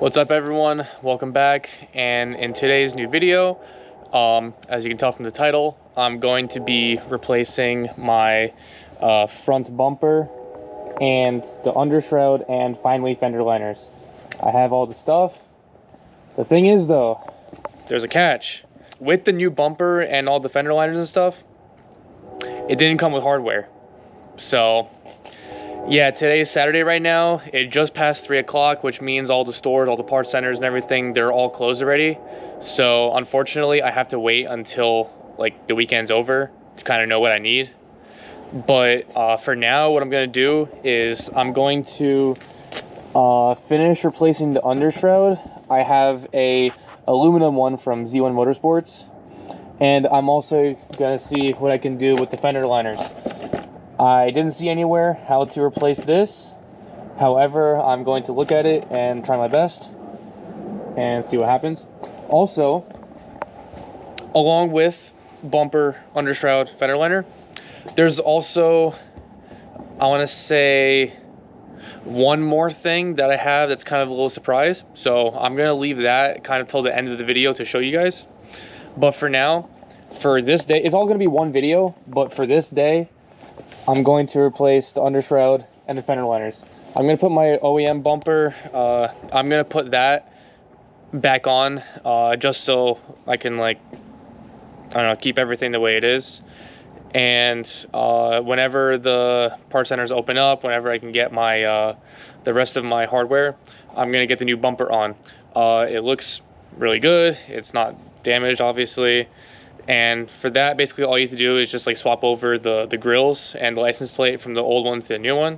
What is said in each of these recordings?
What's up, everyone? Welcome back. And in today's new video, as you can tell from the title, I'm going to be replacing my front bumper and the undershroud and finally fender liners. I have all the stuff. The thing is though, there's a catch. With the new bumper and all the fender liners and stuff, it didn't come with hardware. So yeah, today's Saturday right now. It just passed 3 o'clock, which means all the stores, all the parts centers and everything, they're all closed already. So unfortunately, I have to wait until like the weekend's over to kind of know what I need. But for now, what I'm going to do is I'm going to finish replacing the undershroud. I have a aluminum one from Z1 Motorsports. And I'm also going to see what I can do with the fender liners. I didn't see anywhere how to replace this. However, I'm going to look at it and try my best and see what happens. Also, along with bumper, undershroud, fender liner, there's also, I want to say, one more thing that I have that's kind of a little surprise. So I'm going to leave that kind of till the end of the video to show you guys. But for now, for this day, it's all going to be one video, but for this day, I'm going to replace the undershroud and the fender liners. I'm going to put my OEM bumper, I'm going to put that back on just so I can, like, I don't know, keep everything the way it is. And whenever the part centers open up, whenever I can get my the rest of my hardware, I'm going to get the new bumper on. It looks really good. It's not damaged, obviously. And for that, basically all you have to do is just like swap over the grills and the license plate from the old one to the new one.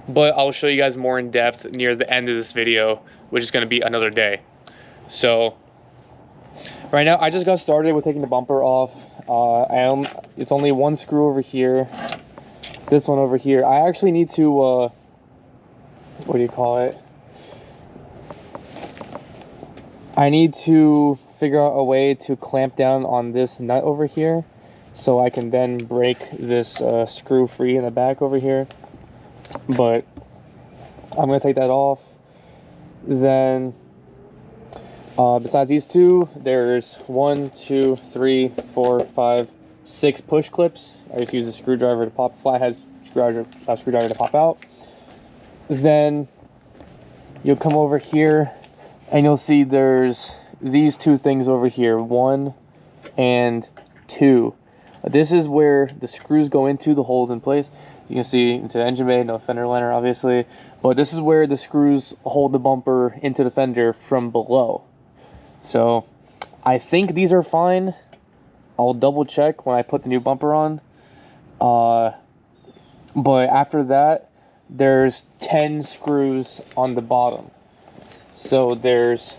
But I'll show you guys more in depth near the end of this video, which is going to be another day. So right now I just got started with taking the bumper off. It's only one screw over here, this one over here. I actually need to what do you call it, I need to figure out a way to clamp down on this nut over here so I can then break this screw free in the back over here. But I'm going to take that off. Then besides these two, there's 1, 2, 3, 4, 5, 6 push clips. I just use a screwdriver to pop, flathead screwdriver to pop out. Then you'll come over here and you'll see there's these two things over here, 1 and 2. This is where the screws go into to hold in place. You can see into the engine bay, no fender liner obviously, but this is where the screws hold the bumper into the fender from below. So I think these are fine. I'll double check when I put the new bumper on. But after that, there's 10 screws on the bottom. So there's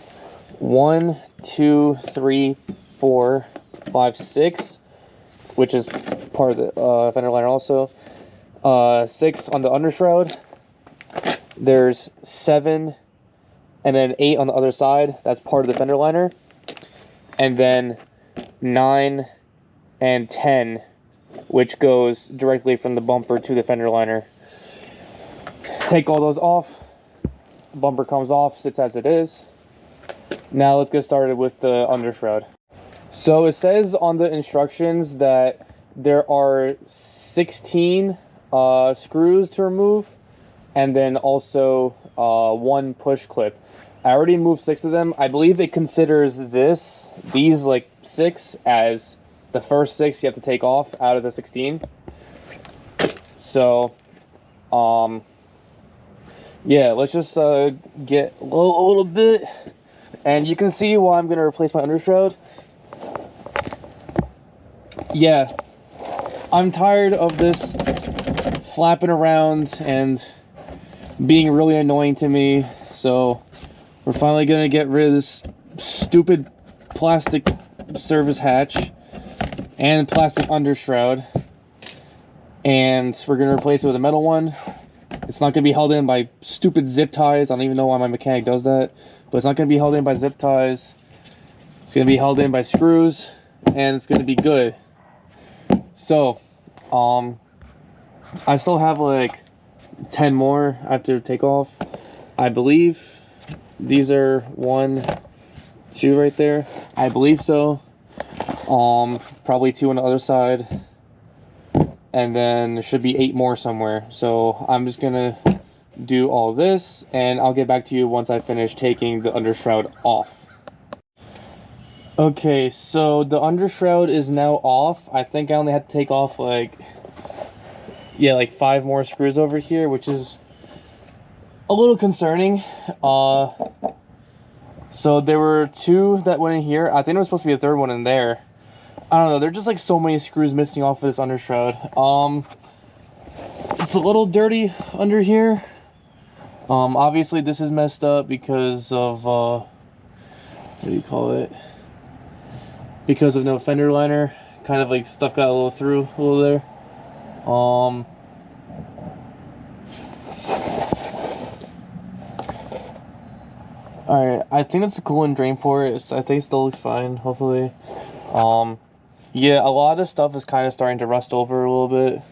1, 2, 3, 4, 5, 6, which is part of the fender liner also. 6 on the undershroud. There's 7 and then 8 on the other side. That's part of the fender liner. And then 9 and 10, which goes directly from the bumper to the fender liner. Take all those off. Bumper comes off, sits as it is. Now let's get started with the undershroud. So it says on the instructions that there are 16 screws to remove, and then also 1 push clip. I already moved 6 of them. I believe it considers these like 6 as the first 6 you have to take off out of the 16. So yeah, let's just get a little bit. And you can see why I'm going to replace my undershroud. Yeah, I'm tired of this flapping around and being really annoying to me. So we're finally going to get rid of this stupid plastic service hatch and plastic undershroud. And we're going to replace it with a metal one. It's not going to be held in by stupid zip ties. I don't even know why my mechanic does that. But it's not going to be held in by zip ties. It's going to be held in by screws. And it's going to be good. So, I still have like 10 more I have to take off, I believe. These are 1, 2 right there. I believe so. Probably 2 on the other side. And then there should be 8 more somewhere. So I'm just gonna do all this, and I'll get back to you once I finish taking the undershroud off. Okay, so the undershroud is now off. I think I only had to take off like 5 more screws over here, which is a little concerning. So there were 2 that went in here. I think there was supposed to be a 3rd one in there. I don't know, there's just like so many screws missing off of this undershroud. It's a little dirty under here. Obviously this is messed up because of what do you call it? Because of no fender liner. Kind of like stuff got a little through a little there. Alright, I think that's a coolant drain port. I think it still looks fine, hopefully. Yeah, a lot of this stuff is kind of starting to rust over a little bit.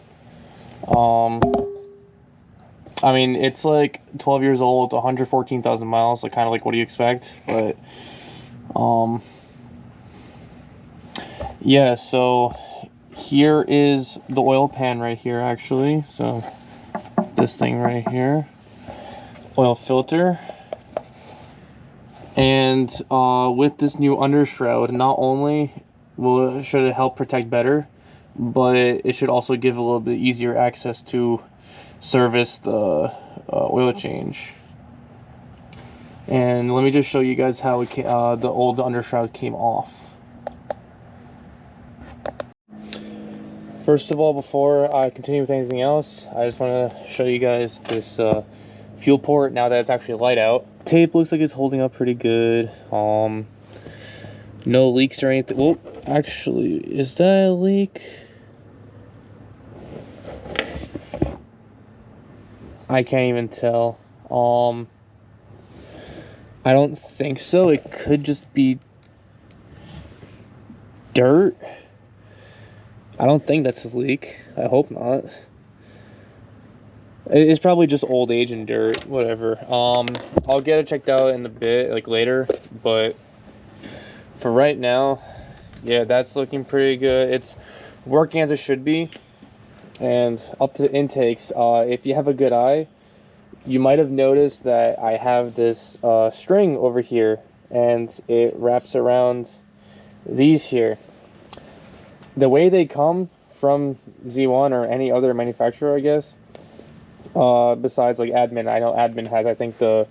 I mean, it's like 12 years old, 114,000 miles, so kind of like what do you expect? But, yeah, so here is the oil pan right here, actually. So, this thing right here, oil filter. And with this new undershroud, not only should it help protect better, but it should also give a little bit easier access to service the oil change. And let me just show you guys how it the old undershroud came off. First of all, before I continue with anything else, I just want to show you guys this fuel port now that it's actually light out. Tape looks like it's holding up pretty good. No leaks or anything. Well, actually, is that a leak? I can't even tell. I don't think so. It could just be dirt. I don't think that's a leak. I hope not. It's probably just old age and dirt, whatever. I'll get it checked out in a bit, like later, but for right now, yeah, that's looking pretty good. It's working as it should be. And up to the intakes, if you have a good eye, you might have noticed that I have this string over here, and it wraps around these here. The way they come from Z1 or any other manufacturer, I guess, besides like Admin. I know Admin has, I think, the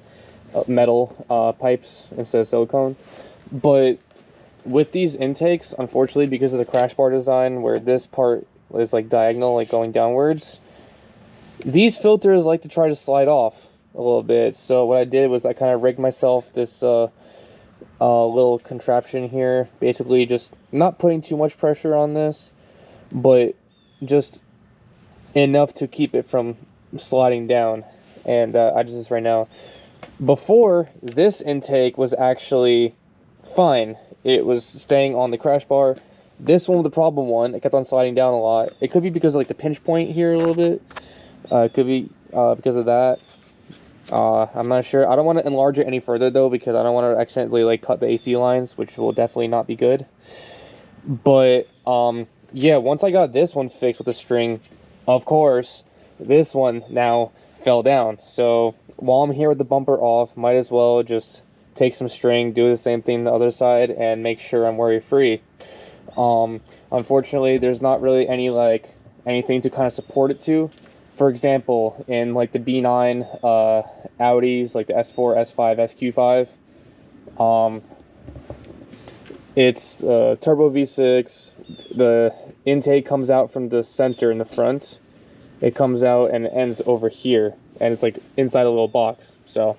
metal pipes instead of silicone. But with these intakes, unfortunately, because of the crash bar design, where this part is like diagonal, like going downwards, these filters like to try to slide off a little bit. So what I did was I kind of rigged myself this little contraption here, basically just not putting too much pressure on this, but just enough to keep it from sliding down. And I just this right now. Before, this intake was actually fine. It was staying on the crash bar. This one was the problem one. It kept on sliding down a lot. It could be because of like the pinch point here a little bit. It could be because of that. I'm not sure. I don't want to enlarge it any further though, because I don't want to accidentally like cut the AC lines, which will definitely not be good. But yeah, once I got this one fixed with the string, of course, this one now fell down. So while I'm here with the bumper off, might as well just take some string, do the same thing the other side, and make sure I'm worry free. Unfortunately, there's not really any like anything to kind of support it to. For example, in like the B9 Audis, like the S4, S5, SQ5, it's turbo V6. The intake comes out from the center in the front. It comes out and ends over here, and it's like inside a little box. So,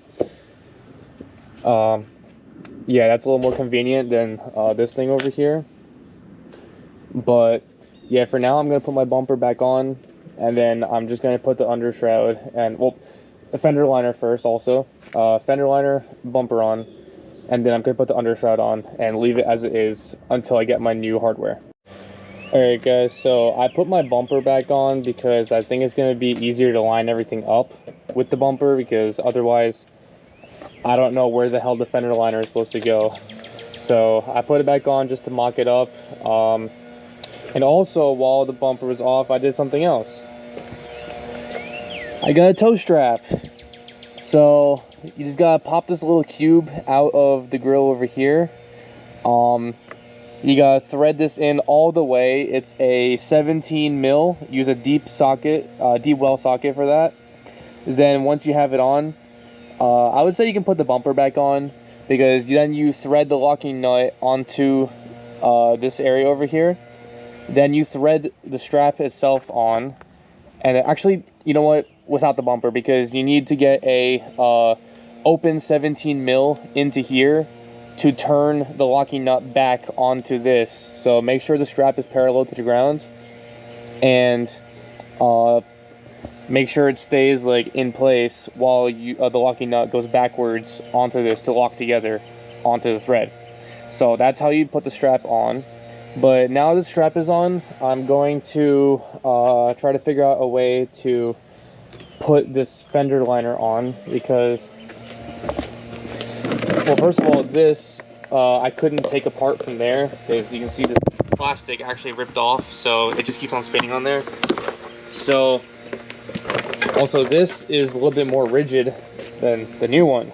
yeah, that's a little more convenient than this thing over here. But yeah, for now, I'm gonna put my bumper back on. And then I'm just going to put the undershroud and, well, a fender liner first also. Fender liner, bumper on. And then I'm going to put the undershroud on and leave it as it is until I get my new hardware. Alright guys, so I put my bumper back on because I think it's going to be easier to line everything up with the bumper, because otherwise I don't know where the hell the fender liner is supposed to go. So I put it back on just to mock it up. And also, while the bumper was off, I did something else. I got a toe strap. So you just gotta pop this little cube out of the grill over here. You gotta thread this in all the way. It's a 17 mil. Use a deep socket, deep well socket for that. Then once you have it on, I would say you can put the bumper back on, because then you thread the locking nut onto this area over here. Then you thread the strap itself on, and actually, you know what, without the bumper, because you need to get a open 17 mil into here to turn the locking nut back onto this. So make sure the strap is parallel to the ground, and make sure it stays like in place while you the locking nut goes backwards onto this to lock together onto the thread. So that's how you put the strap on. But now the strap is on, I'm going to try to figure out a way to put this fender liner on, because, well, first of all, this I couldn't take apart from there, because you can see this plastic actually ripped off, so it just keeps on spinning on there. So also, this is a little bit more rigid than the new one.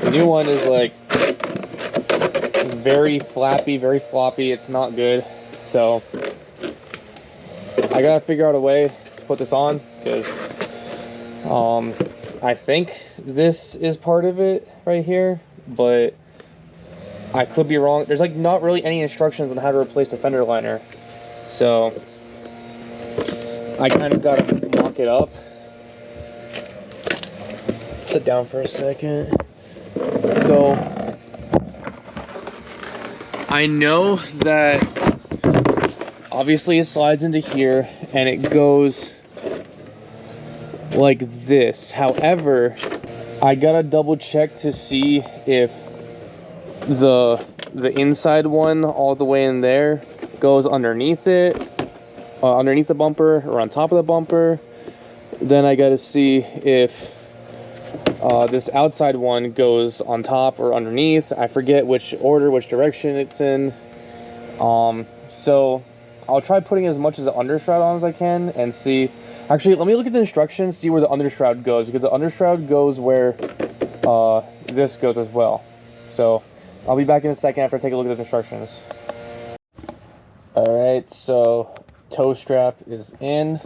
The new one is like very flappy, very floppy. It's not good. So I gotta figure out a way to put this on, because I think this is part of it right here, but I could be wrong. There's like not really any instructions on how to replace the fender liner, so I kind of gotta mock it up. Sit down for a second. So I know that obviously it slides into here and it goes like this. However, I gotta double check to see if the inside one all the way in there goes underneath it, underneath the bumper or on top of the bumper. Then I gotta see if this outside one goes on top or underneath. I forget which order, which direction it's in. So I'll try putting as much of the undershroud on as I can and see. Actually, let me look at the instructions, see where the undershroud goes, because the undershroud goes where this goes as well. So I'll be back in a second after I take a look at the instructions. Alright, so toe strap is in.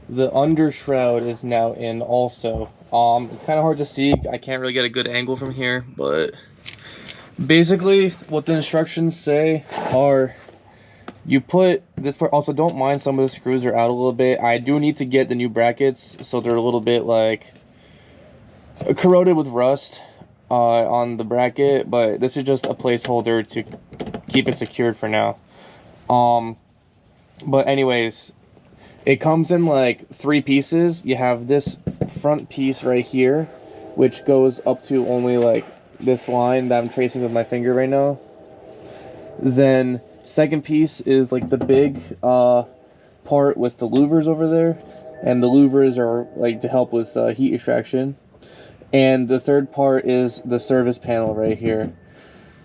The undershroud is now in also. It's kind of hard to see. I can't really get a good angle from here, but basically what the instructions say are you put this part. Also, don't mind some of the screws are out a little bit. I do need to get the new brackets, so they're a little bit like corroded with rust on the bracket, but this is just a placeholder to keep it secured for now. But anyways, it comes in like 3 pieces. You have this front piece right here, which goes up to only like this line that I'm tracing with my finger right now. Then second piece is like the big part with the louvers over there, and the louvers are like to help with heat extraction. And the third part is the service panel right here.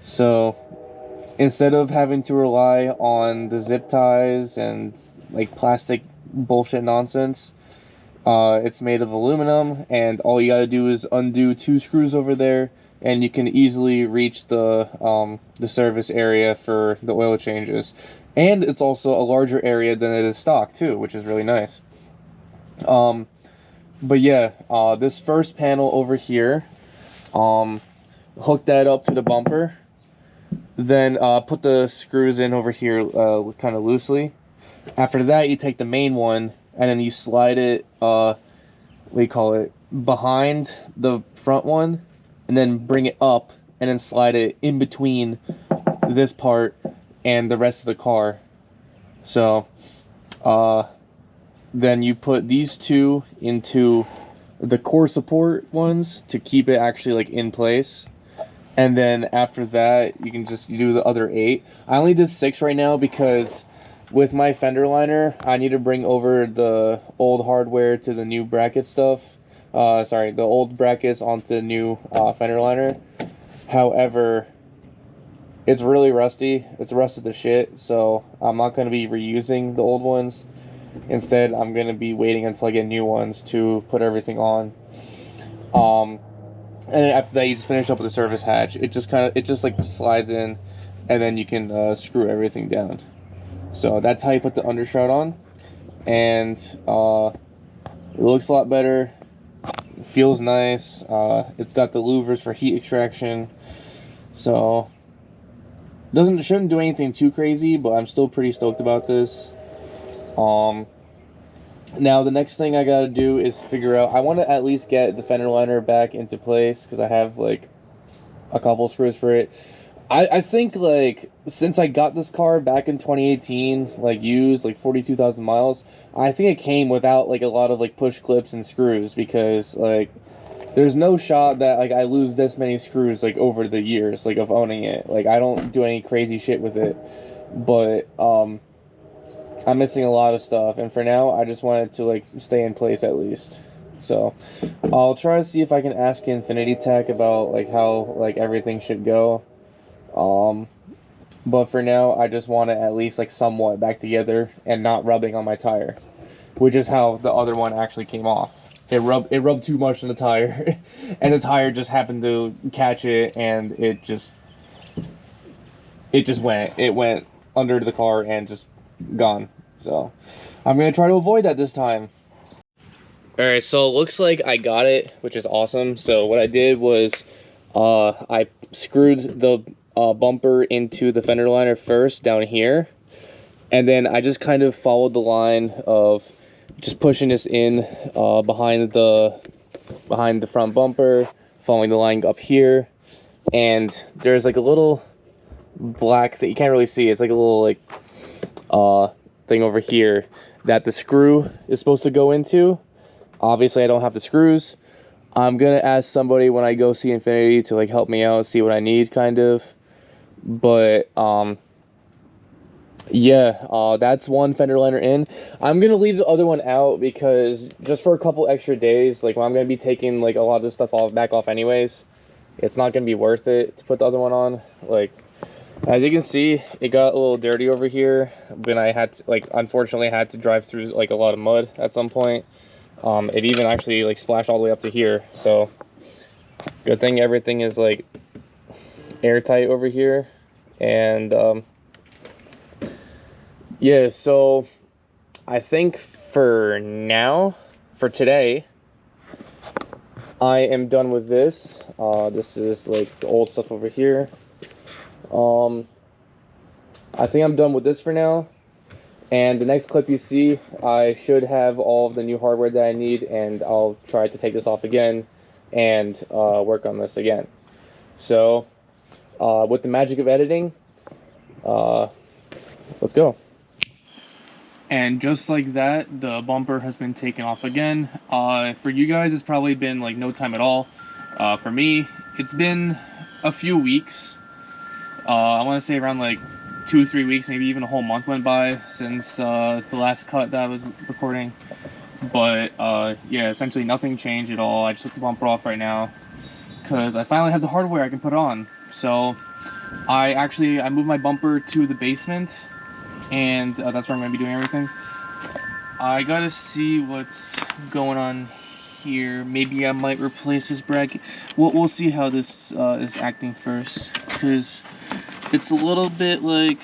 So instead of having to rely on the zip ties and like plastic bullshit nonsense, it's made of aluminum, and all you gotta do is undo 2 screws over there, and you can easily reach the service area for the oil changes. And it's also a larger area than it is stock too, which is really nice. But yeah, this first panel over here, hook that up to the bumper, then put the screws in over here kind of loosely. After that, you take the main one and then you slide it, what do you call it, behind the front one, and then bring it up and then slide it in between this part and the rest of the car. So then you put these 2 into the core support ones to keep it actually like in place. And then after that, you can just do the other 8. I only did 6 right now because with my fender liner, I need to bring over the old hardware to the new bracket stuff. sorry, the old brackets onto the new fender liner. However, it's really rusty. It's rusted to shit, so I'm not going to be reusing the old ones. Instead, I'm going to be waiting until I get new ones to put everything on. And then after that, you just finish up with the service hatch. It just like slides in, and then you can screw everything down. So that's how you put the undershroud on, and it looks a lot better. It feels nice. It's got the louvers for heat extraction, so shouldn't do anything too crazy, but I'm still pretty stoked about this. Now the next thing I gotta do is figure out, I want to at least get the fender liner back into place, because I have like a couple screws for it. I think, like, since I got this car back in 2018, like used, like 42,000 miles, I think it came without like a lot of like push clips and screws, because like there's no shot that like I lose this many screws like over the years like of owning it. Like, I don't do any crazy shit with it, but I'm missing a lot of stuff, and for now I just want it to like stay in place at least. So I'll try to see if I can ask Infiniti Tech about like how like everything should go. But for now, I just want it at least like somewhat back together and not rubbing on my tire, which is how the other one actually came off. It rubbed too much on the tire, and the tire just happened to catch it, and it went under the car and just gone. So I'm gonna try to avoid that this time. All right, so it looks like I got it, which is awesome. So what I did was I screwed the bumper into the fender liner first down here, and then I just kind of followed the line of just pushing this in behind the front bumper, following the line up here, and there's like a little black thing you can't really see. It's like a little like thing over here that the screw is supposed to go into. Obviously I don't have the screws. I'm gonna ask somebody when I go see Infiniti to like help me out, see what I need, kind of. But yeah, that's one fender liner in. I'm gonna leave the other one out because just for a couple extra days, like when I'm gonna be taking like a lot of this stuff back off anyways, it's not gonna be worth it to put the other one on. Like, as you can see, it got a little dirty over here when I had to, like, unfortunately had to drive through like a lot of mud at some point. It even actually like splashed all the way up to here, so good thing everything is like airtight over here. And yeah, so I think for now, for today, I am done with this. This is like the old stuff over here. I think I'm done with this for now. And the next clip you see, I should have all of the new hardware that I need, and I'll try to take this off again and work on this again. So with the magic of editing, let's go. And just like that, the bumper has been taken off again. For you guys, it's probably been like no time at all. For me, it's been a few weeks. I want to say around like 2-3 weeks, maybe even a whole month went by since the last cut that I was recording. But yeah, essentially nothing changed at all. I just took the bumper off right now because I finally have the hardware I can put on. So I moved my bumper to the basement, and that's where I'm going to be doing everything. I gotta see what's going on here. Maybe I might replace this bracket. We'll see how this is acting first, because it's a little bit like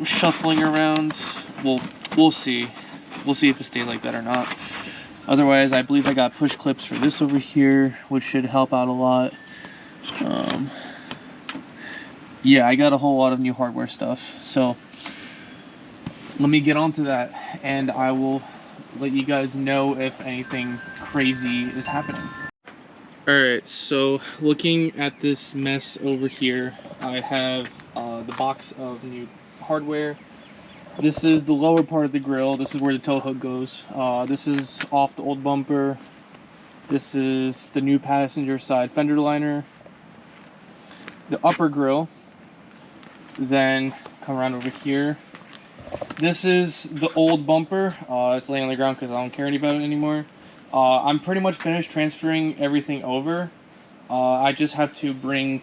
shuffling around. We'll see. We'll see if it stays like that or not. Otherwise, I believe I got push clips for this over here, which should help out a lot. Yeah, I got a whole lot of new hardware stuff. So let me get onto that, and I will let you guys know if anything crazy is happening. Alright, so looking at this mess over here, I have the box of new hardware. This is the lower part of the grill. This is where the tow hook goes. This is off the old bumper. This is the new passenger side fender liner. The upper grill. Then come around over here. This is the old bumper. It's laying on the ground because I don't care about it anymore. I'm pretty much finished transferring everything over. I just have to bring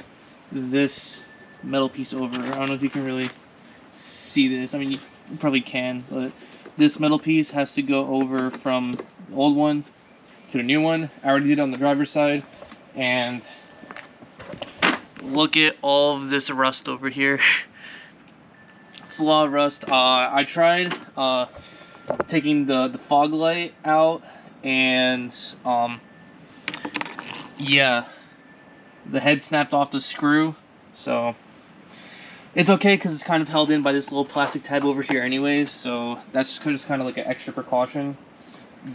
this metal piece over. I don't know if you can really see this. I mean, you probably can, but this metal piece has to go over from the old one to the new one. I already did it on the driver's side, and look at all of this rust over here. It's a lot of rust. I tried taking the fog light out, and yeah, the head snapped off the screw, so it's okay because it's kind of held in by this little plastic tab over here anyways, so that's just kind of like an extra precaution,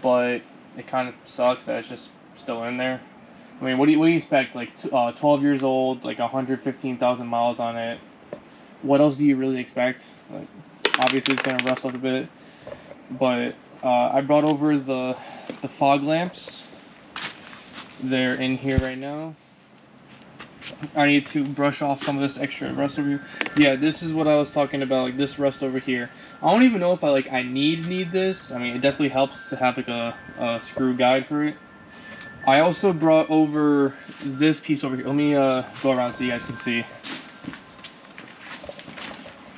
but it kind of sucks that it's just still in there. I mean, what do you expect? Like 12 years old, like 115,000 miles on it. What else do you really expect? Like, obviously it's gonna rust a little bit, but I brought over the fog lamps. They're in here right now. I need to brush off some of this extra rust over here. Yeah, this is what I was talking about, like this rust over here. I don't even know if I need this. I mean, it definitely helps to have like a screw guide for it. I also brought over this piece over here. Let me go around so you guys can see.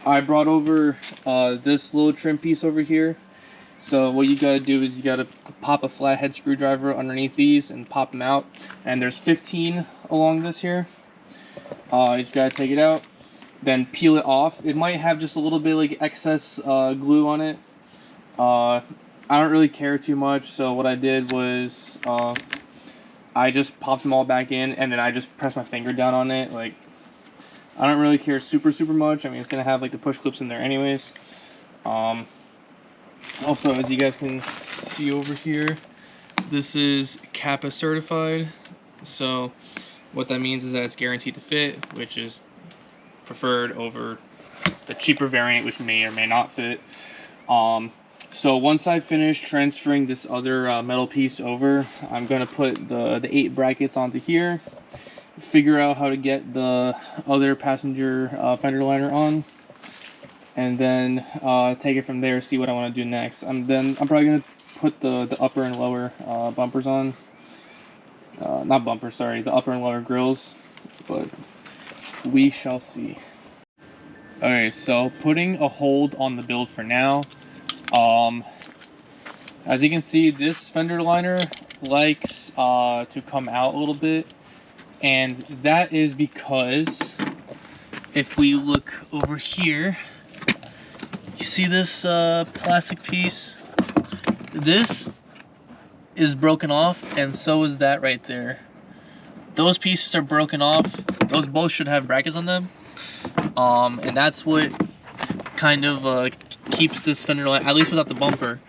I brought over this little trim piece over here. So what you gotta do is you gotta pop a flathead screwdriver underneath these and pop them out. And there's 15 along this here. You just gotta take it out, then peel it off. It might have just a little bit like excess glue on it. I don't really care too much, so what I did was I just popped them all back in, and then I just pressed my finger down on it. Like, I don't really care super much. I mean, it's gonna have like the push clips in there anyways. Also, as you guys can see over here, this is Kappa certified, so what that means is that it's guaranteed to fit, which is preferred over the cheaper variant, which may or may not fit. So once I finish transferring this other metal piece over, I'm going to put the 8 brackets onto here, figure out how to get the other passenger fender liner on, and then take it from there, see what I want to do next. I'm probably going to put the upper and lower bumpers on. Not bumpers, sorry, the upper and lower grills, but we shall see. Okay, so putting a hold on the build for now. As you can see, this fender liner likes to come out a little bit, and that is because if we look over here, you see this plastic piece? This is broken off, and so is that right there. Those pieces are broken off. Those both should have brackets on them, and that's what kind of keeps this fender liner, at least without the bumper,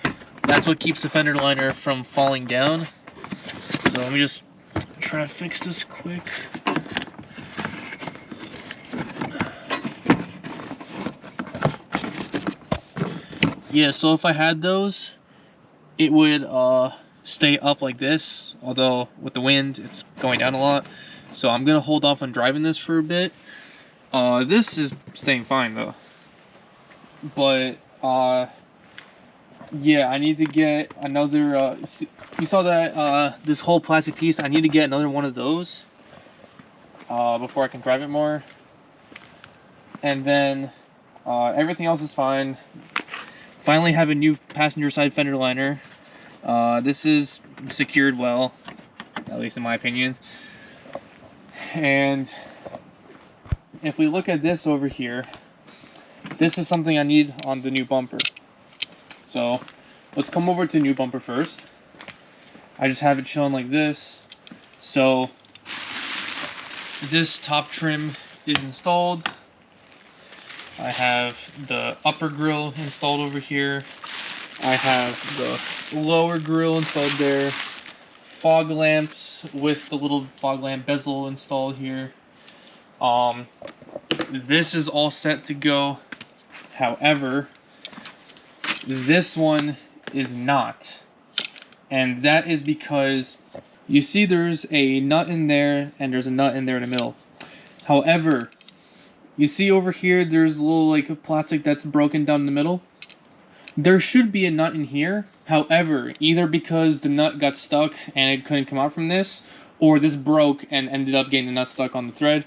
that's what keeps the fender liner from falling down. So let me just try to fix this quick. Yeah, so if I had those, it would stay up like this, although with the wind it's going down a lot, so I'm gonna hold off on driving this for a bit. This is staying fine though, but yeah, I need to get another you saw that this whole plastic piece, I need to get another one of those before I can drive it more, and then everything else is fine. Finally have a new passenger side fender liner. This is secured well, at least in my opinion. And if we look at this over here, this is something I need on the new bumper. So let's come over to new bumper first. I just have it chilling like this. So this top trim is installed. I have the upper grill installed over here. I have the lower grill installed there. Fog lamps with the little fog lamp bezel installed here. This is all set to go. However, this one is not. And that is because you see there's a nut in there and there's a nut in there in the middle. However, you see over here there's a little like plastic that's broken down the middle. There should be a nut in here. However, either because the nut got stuck and it couldn't come out from this, or this broke and ended up getting the nut stuck on the thread.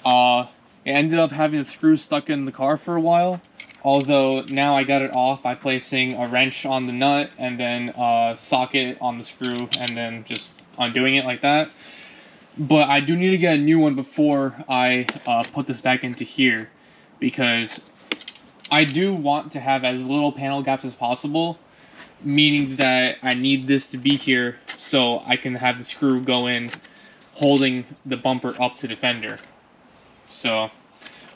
It ended up having the screws stuck in the car for a while. Although now I got it off by placing a wrench on the nut and then a socket on the screw and then just undoing it like that. But I do need to get a new one before I put this back into here, because I do want to have as little panel gaps as possible, meaning that I need this to be here so I can have the screw go in holding the bumper up to the fender. So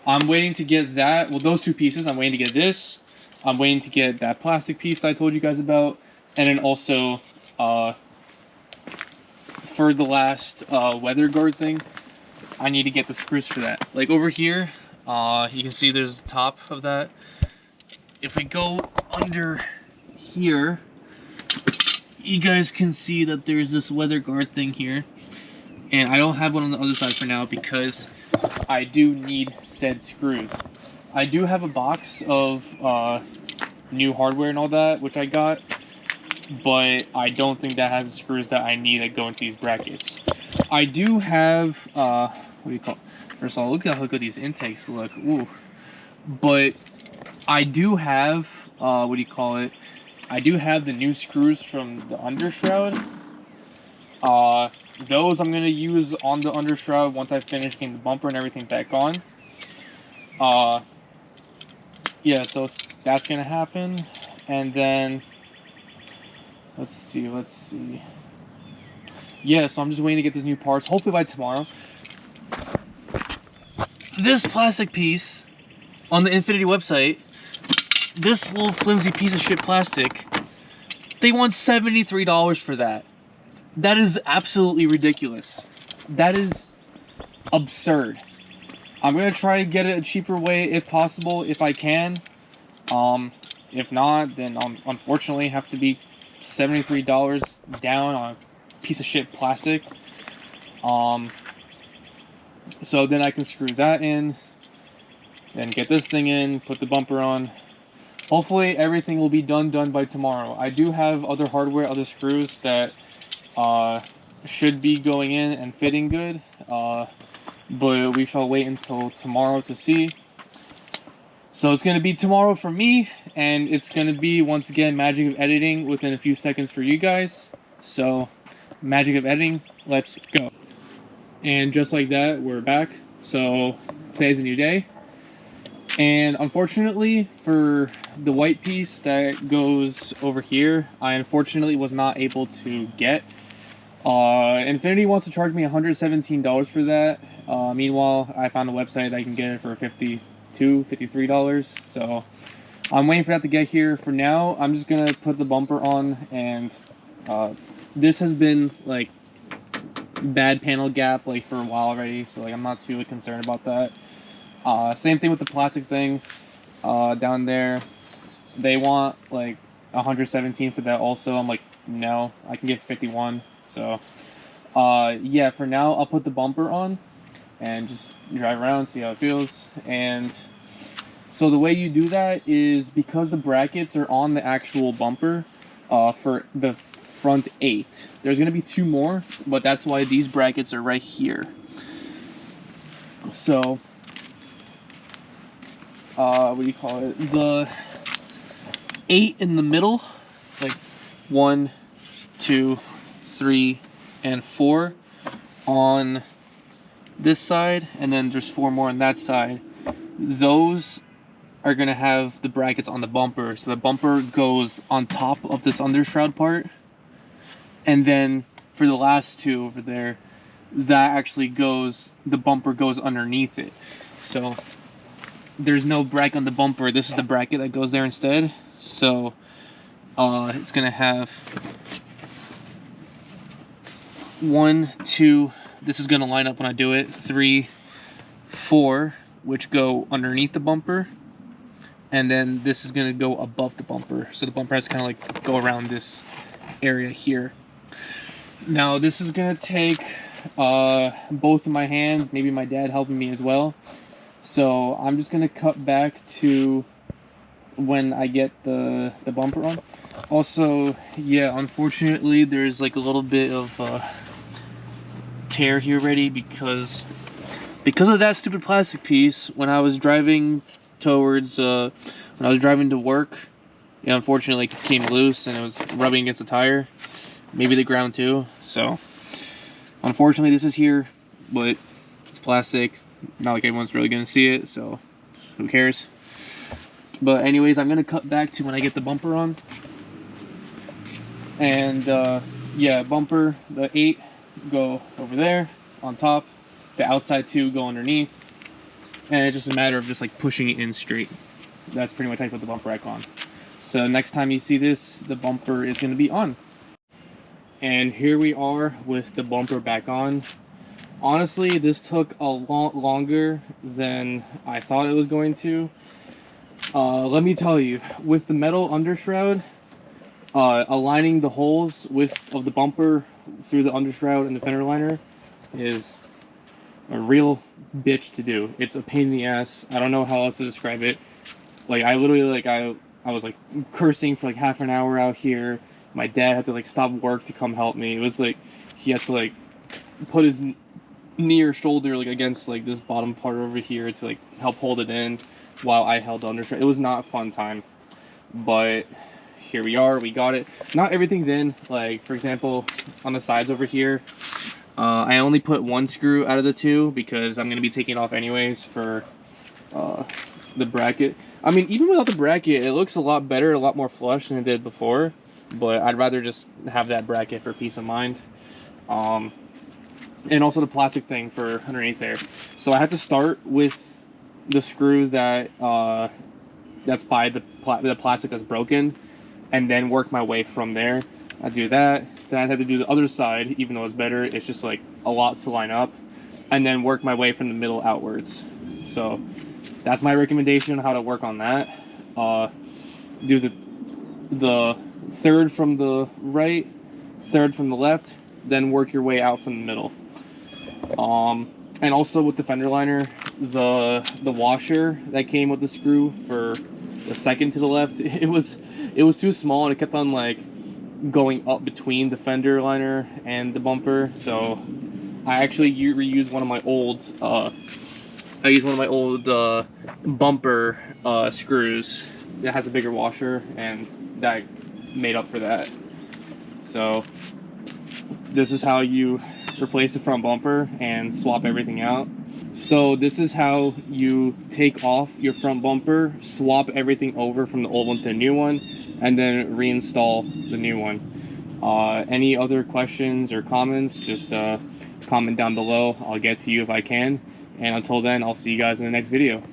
I'm waiting to get that. Well, those two pieces. I'm waiting to get this. I'm waiting to get that plastic piece that I told you guys about. And then also for the last weather guard thing, I need to get the screws for that. Like over here, you can see there's the top of that. If we go under here, you guys can see that there's this weather guard thing here. And I don't have one on the other side for now because I do need said screws. I do have a box of new hardware and all that, which I got, but I don't think that has the screws that I need that go into these brackets. I do have, what do you call it? First of all, look how good these intakes look. Ooh. But I do have, what do you call it? I do have the new screws from the undershroud. Those I'm going to use on the undershroud once I finish getting the bumper and everything back on. Yeah, so that's going to happen. And then, let's see. Yeah, so I'm just waiting to get these new parts, hopefully by tomorrow. This plastic piece on the Infiniti website, this little flimsy piece of shit plastic, they want $73 for that. That is absolutely ridiculous. That is absurd. I'm going to try to get it a cheaper way if possible, if I can. If not, then I'll unfortunately have to be $73 down on a piece of shit plastic. So then I can screw that in, then get this thing in, put the bumper on. Hopefully everything will be done by tomorrow. I do have other hardware, other screws that should be going in and fitting good, but we shall wait until tomorrow to see. So it's going to be tomorrow for me, and it's going to be, once again, magic of editing within a few seconds for you guys. So, magic of editing, let's go. And just like that, we're back. So, today's a new day. And unfortunately, for the white piece that goes over here, I unfortunately was not able to get. Infiniti wants to charge me $117 for that. Meanwhile, I found a website that I can get it for $53. So I'm waiting for that to get here. For now, I'm just gonna put the bumper on, and this has been like bad panel gap like for a while already, so like I'm not too concerned about that. Same thing with the plastic thing down there. They want like 117 for that also. I'm like, no, I can get 51. So yeah, for now I'll put the bumper on and just drive around, see how it feels. And so the way you do that is, because the brackets are on the actual bumper for the front 8, there's going to be 2 more, but that's why these brackets are right here. So what do you call it? The 8 in the middle, like 1, 2, 3, and 4 on this side, and then there's 4 more on that side. Those are gonna have the brackets on the bumper, so the bumper goes on top of this undershroud part, and then for the last 2 over there, that actually goes, the bumper goes underneath it. So there's no bracket on the bumper. This is the bracket that goes there instead. So it's gonna have 1, 2, this is gonna line up when I do it, 3, 4, which go underneath the bumper, and then this is gonna go above the bumper. So the bumper has to kind of like go around this area here. Now this is gonna take both of my hands, maybe my dad helping me as well. So I'm just gonna cut back to when I get the bumper on. Also, yeah, unfortunately there's like a little bit of tear here already because of that stupid plastic piece. When I was driving towards when I was driving to work, it unfortunately came loose and it was rubbing against the tire, maybe the ground too. So unfortunately this is here, but it's plastic, not like everyone's really gonna see it, so who cares. But anyways, I'm gonna cut back to when I get the bumper on. And yeah, bumper, the 8 go over there on top, the outside 2 go underneath, and it's just a matter of just like pushing it in straight. That's pretty much how you put the bumper back on. So next time you see this, the bumper is going to be on. And here we are with the bumper back on. Honestly, this took a lot longer than I thought it was going to. Let me tell you, with the metal undershroud, aligning the holes of the bumper through the undershroud and the fender liner is a real bitch to do. It's a pain in the ass. I don't know how else to describe it. Like, I literally, like, I was like cursing for like half an hour out here. My dad had to like stop work to come help me. It was like he had to like put his knee or shoulder like against like this bottom part over here to like help hold it in while I held the undershroud. It was not a fun time, but here we are. We got it. Not everything's in. Like, for example, on the sides over here, I only put 1 screw out of the 2 because I'm going to be taking it off anyways for the bracket. I mean, even without the bracket, it looks a lot better, a lot more flush than it did before, but I'd rather just have that bracket for peace of mind. And also the plastic thing for underneath there. So I had to start with the screw that that's by the plastic that's broken, and then work my way from there. I do that, then I had to do the other side, even though it's better. It's just like a lot to line up, and then work my way from the middle outwards. So that's my recommendation on how to work on that. Do the third from the right, third from the left, then work your way out from the middle. And also with the fender liner, the washer that came with the screw for the second to the left, it was too small, and it kept on like going up between the fender liner and the bumper. So I actually reused one of my old bumper screws that has a bigger washer, and that made up for that. So this is how you replace the front bumper and swap everything out. So this is how you take off your front bumper, swap everything over from the old one to the new one, and then reinstall the new one. Any other questions or comments, just comment down below. I'll get to you if I can. And until then, I'll see you guys in the next video.